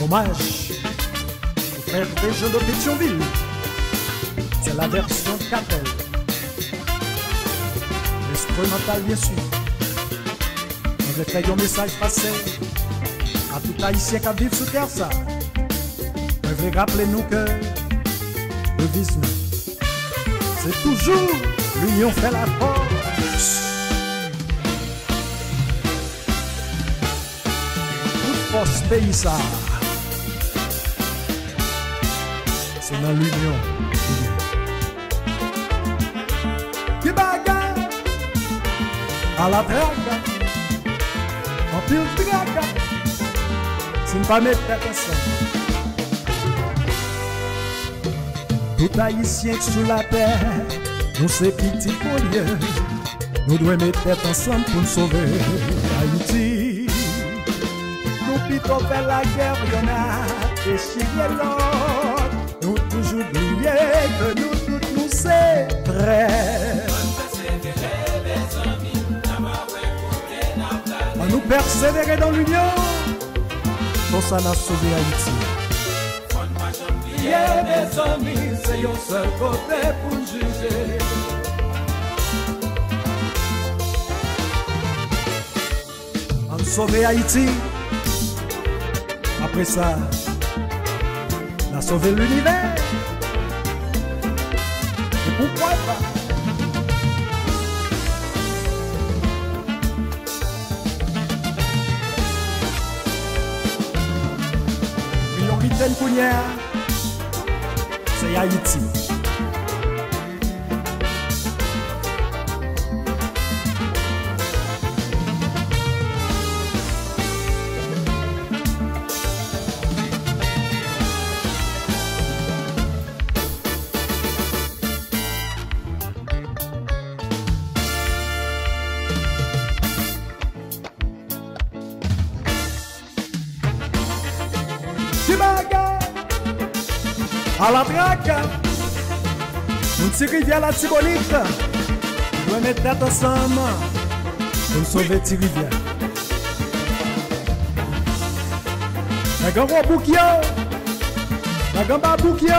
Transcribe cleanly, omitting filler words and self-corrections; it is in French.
Hommage au frère des jeunes de Pétionville. C'est la version Capel. L'instrumental bien sûr. On veut faire un message passé à tout haïtien qui vit sur terre ça. On veut rappeler nous que le visme, c'est toujours l'union fait la force. Toute force pays ça, c'est dans l'union. Qui bagarre à la drague, en pile drague, si ne pas mettre tête ensemble. Tout haïtien sur la terre, nous c'est petit polier. Nous devons mettre tête ensemble pour nous sauver Haïti. Nous plutôt faire la guerre, y'en a déchiré l'autre. Nous toujours oublier que nous tous nous c'est frères. On nous persévérer dans l'union, pour ça n'a sauvé Haïti. Mes amis, c'est un seul côté pour juger. On sauve Haïti. Après ça, on a sauvé l'univers. Et pourquoi pas? Priorité de Kounia, c'est Haïti. À la traque, nous tirons à la Tibonite. Nous devons mettre tête ensemble pour sauver Tirivière. La gamba boukio, la gamba boukio.